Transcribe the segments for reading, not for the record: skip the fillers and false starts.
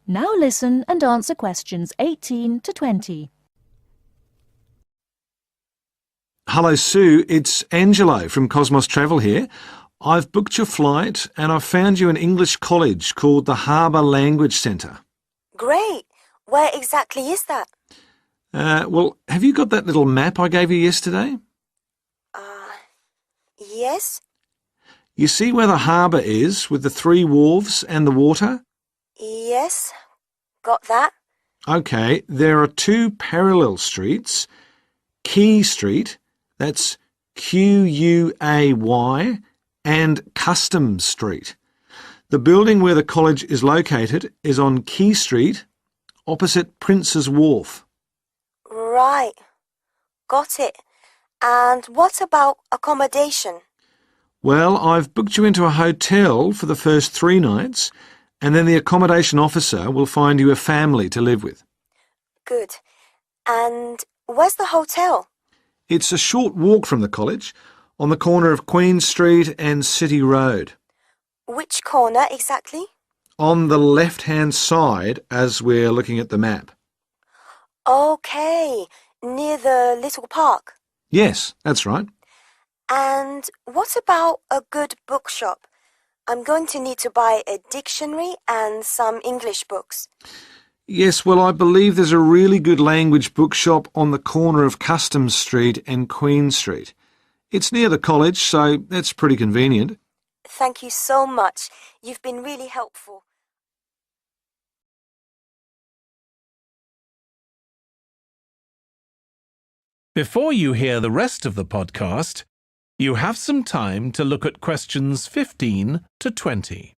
Now listen and answer questions 18 to 20. Hello, Sue. It's Angelo from Cosmos Travel here. I've booked your flight and I've found you an English college called the Harbour Language Centre. Great! Where exactly is that? Well, have you got that little map I gave you yesterday? Yes? You see where the harbour is with the 3 wharves and the water? Yes. Got that? OK, there are 2 parallel streets. Quay Street, that's Quay, and Customs Street. The building where the college is located is on Quay Street, opposite Prince's Wharf. Right. Got it. And what about accommodation? Well, I've booked you into a hotel for the first 3 nights, and then the accommodation officer will find you a family to live with. Good. And where's the hotel? It's a short walk from the college, on the corner of Queen Street and City Road. Which corner exactly? On the left-hand side as we're looking at the map. Okay. Near the little park. Yes, that's right. And what about a good bookshop? I'm going to need to buy a dictionary and some English books. Yes, well, I believe there's a really good language bookshop on the corner of Customs Street and Queen Street. It's near the college, so that's pretty convenient. Thank you so much. You've been really helpful. Before you hear the rest of the podcast, you have some time to look at questions 15 to 20.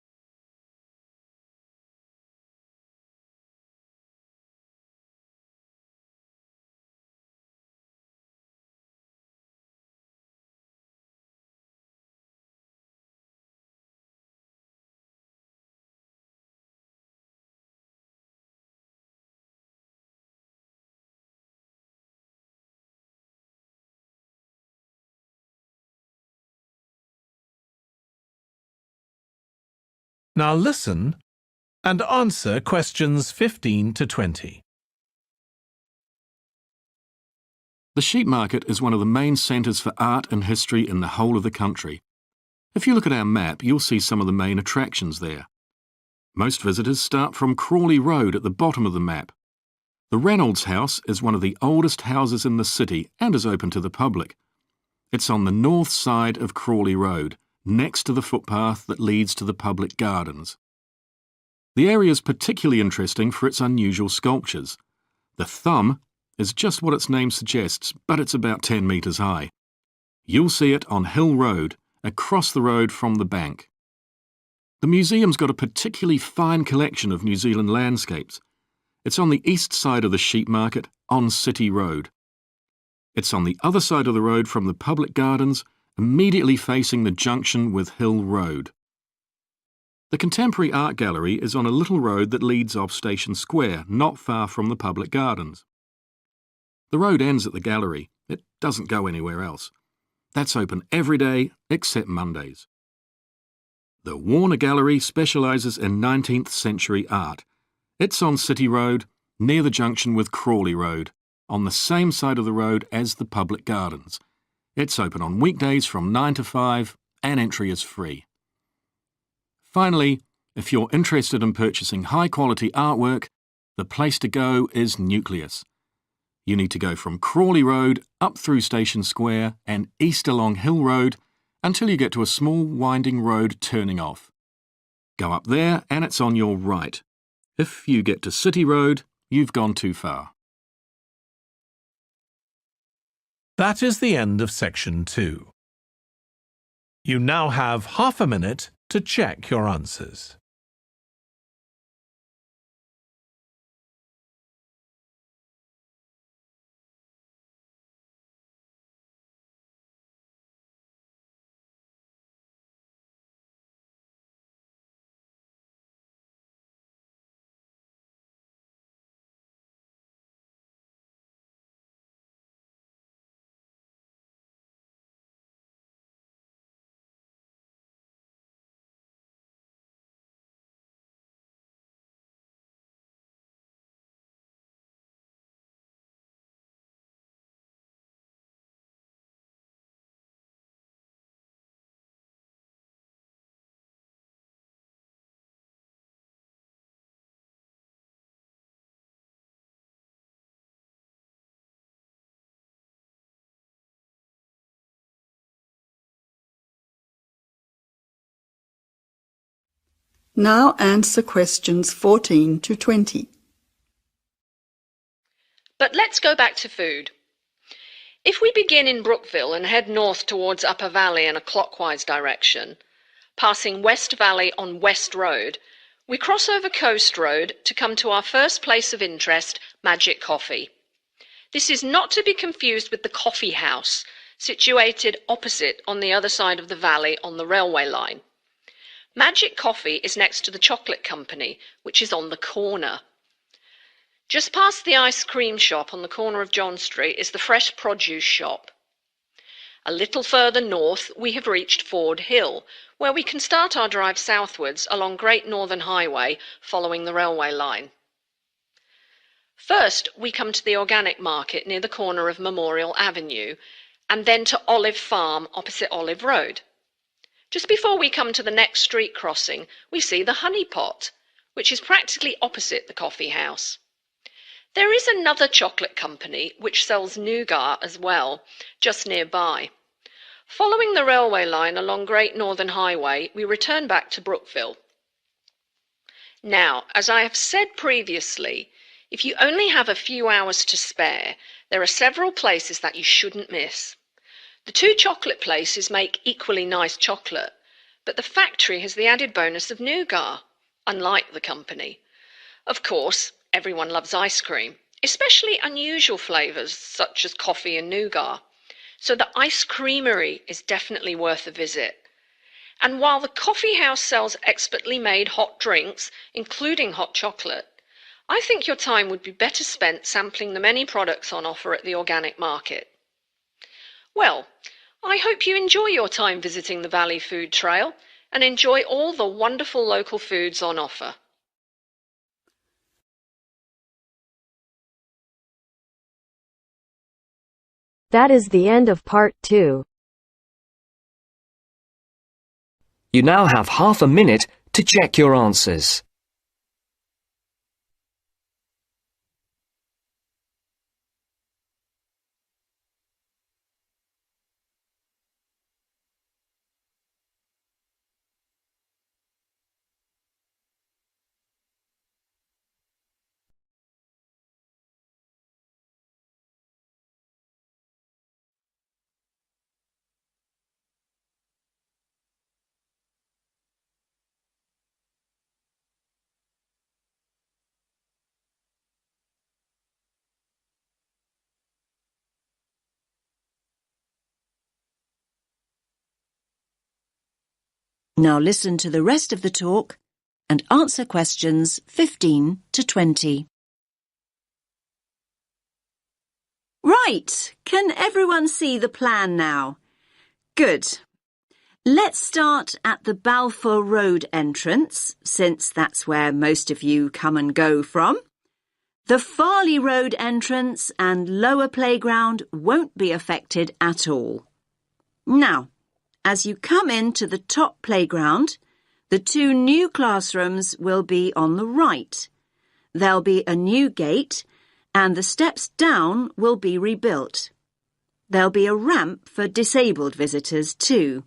Now listen and answer questions 15 to 20. The sheep market is one of the main centres for art and history in the whole of the country. If you look at our map, you'll see some of the main attractions there. Most visitors start from Crawley Road at the bottom of the map. The Reynolds House is one of the oldest houses in the city and is open to the public. It's on the north side of Crawley Road, next to the footpath that leads to the public gardens. The area is particularly interesting for its unusual sculptures. The thumb is just what its name suggests, but it's about 10 metres high. You'll see it on Hill Road, across the road from the bank. The museum's got a particularly fine collection of New Zealand landscapes. It's on the east side of the sheep market, on City Road. It's on the other side of the road from the public gardens, immediately facing the junction with Hill Road. The Contemporary Art Gallery is on a little road that leads off Station Square, not far from the public gardens. The road ends at the gallery. It doesn't go anywhere else. That's open every day except Mondays. The Warner Gallery specialises in 19th century art. It's on City Road, near the junction with Crawley Road, on the same side of the road as the public gardens. It's open on weekdays from 9 to 5 and entry is free. Finally, if you're interested in purchasing high-quality artwork, the place to go is Nucleus. You need to go from Crawley Road up through Station Square and east along Hill Road until you get to a small winding road turning off. Go up there and it's on your right. If you get to City Road, you've gone too far. That is the end of section 2. You now have half a minute to check your answers. Now answer questions 14 to 20. But let's go back to food. If we begin in Brookville and head north towards Upper Valley in a clockwise direction, passing West Valley on West Road, we cross over Coast Road to come to our first place of interest, Magic Coffee. This is not to be confused with the coffee house, situated opposite on the other side of the valley on the railway line. Magic Coffee is next to the Chocolate Company, which is on the corner. Just past the ice cream shop on the corner of John Street is the fresh produce shop. A little further north we have reached Ford Hill, where we can start our drive southwards along Great Northern Highway following the railway line. First we come to the organic market near the corner of Memorial Avenue, and then to Olive Farm opposite Olive Road. Just before we come to the next street crossing, we see the Honey Pot, which is practically opposite the coffee house. There is another chocolate company which sells nougat as well, just nearby. Following the railway line along Great Northern Highway, we return back to Brookville. Now, as I have said previously, if you only have a few hours to spare, there are several places that you shouldn't miss. The two chocolate places make equally nice chocolate, but the factory has the added bonus of nougat, unlike the company. Of course, everyone loves ice cream, especially unusual flavours such as coffee and nougat, so the ice creamery is definitely worth a visit. And while the coffee house sells expertly made hot drinks, including hot chocolate, I think your time would be better spent sampling the many products on offer at the organic market. Well, I hope you enjoy your time visiting the Valley Food Trail and enjoy all the wonderful local foods on offer. That is the end of part 2. You now have half a minute to check your answers. Now listen to the rest of the talk and answer questions 15 to 20. Right, can everyone see the plan now? Good. Let's start at the Balfour Road entrance, since that's where most of you come and go from. The Farley Road entrance and lower playground won't be affected at all. Now, as you come into the top playground, the two new classrooms will be on the right. There'll be a new gate, and the steps down will be rebuilt. There'll be a ramp for disabled visitors too.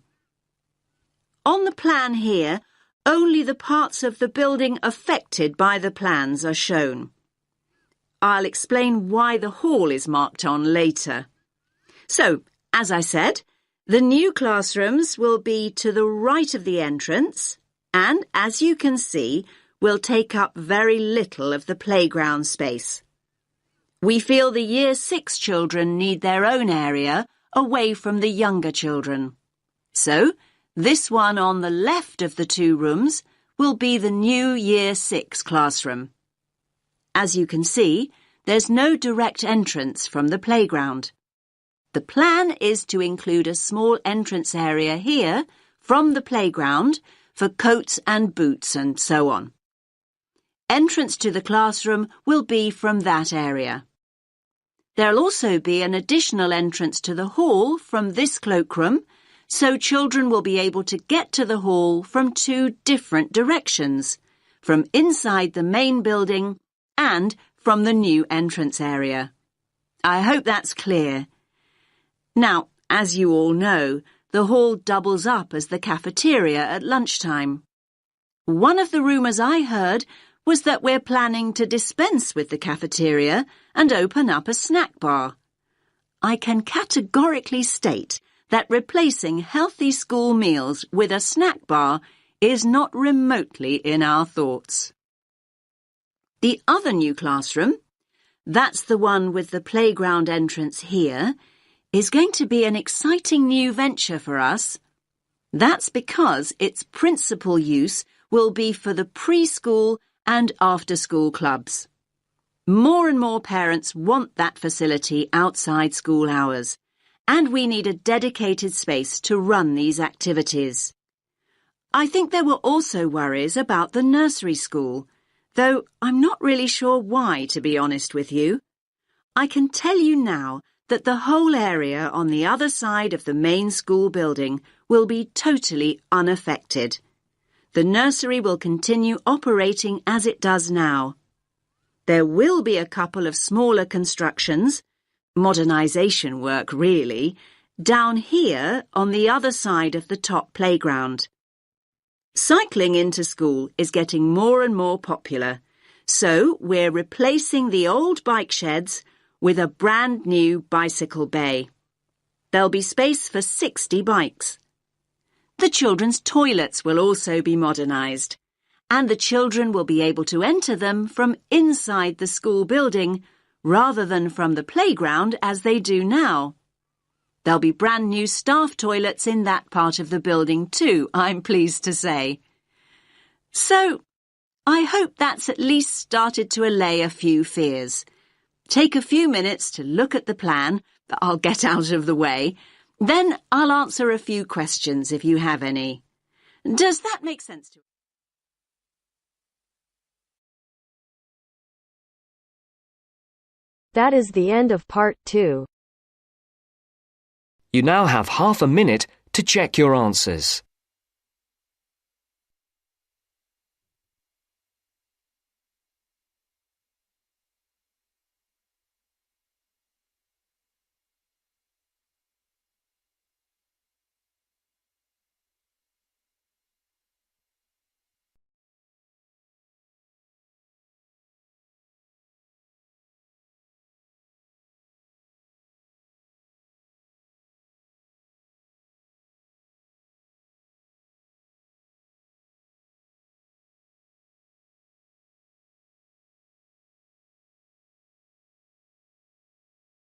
On the plan here, only the parts of the building affected by the plans are shown. I'll explain why the hall is marked on later. So, as I said, the new classrooms will be to the right of the entrance and, as you can see, will take up very little of the playground space. We feel the Year 6 children need their own area away from the younger children. So, this one on the left of the two rooms will be the new Year 6 classroom. As you can see, there's no direct entrance from the playground. The plan is to include a small entrance area here from the playground for coats and boots and so on. Entrance to the classroom will be from that area. There'll also be an additional entrance to the hall from this cloakroom, so children will be able to get to the hall from two different directions, from inside the main building and from the new entrance area. I hope that's clear. Now, as you all know, the hall doubles up as the cafeteria at lunchtime. One of the rumours I heard was that we're planning to dispense with the cafeteria and open up a snack bar. I can categorically state that replacing healthy school meals with a snack bar is not remotely in our thoughts. The other new classroom, that's the one with the playground entrance here, is going to be an exciting new venture for us. That's because its principal use will be for the preschool and after-school clubs. More and more parents want that facility outside school hours, and we need a dedicated space to run these activities. I think there were also worries about the nursery school, though I'm not really sure why, to be honest with you. I can tell you now that the whole area on the other side of the main school building will be totally unaffected. The nursery will continue operating as it does now. There will be a couple of smaller constructions, modernisation work really, down here on the other side of the top playground. Cycling into school is getting more and more popular, so we're replacing the old bike sheds with a brand new bicycle bay. There'll be space for 60 bikes. The children's toilets will also be modernised, and the children will be able to enter them from inside the school building rather than from the playground as they do now. There'll be brand new staff toilets in that part of the building too, I'm pleased to say. So, I hope that's at least started to allay a few fears. Take a few minutes to look at the plan, but I'll get out of the way. Then I'll answer a few questions if you have any. Does that make sense to you? That is the end of part 2. You now have half a minute to check your answers.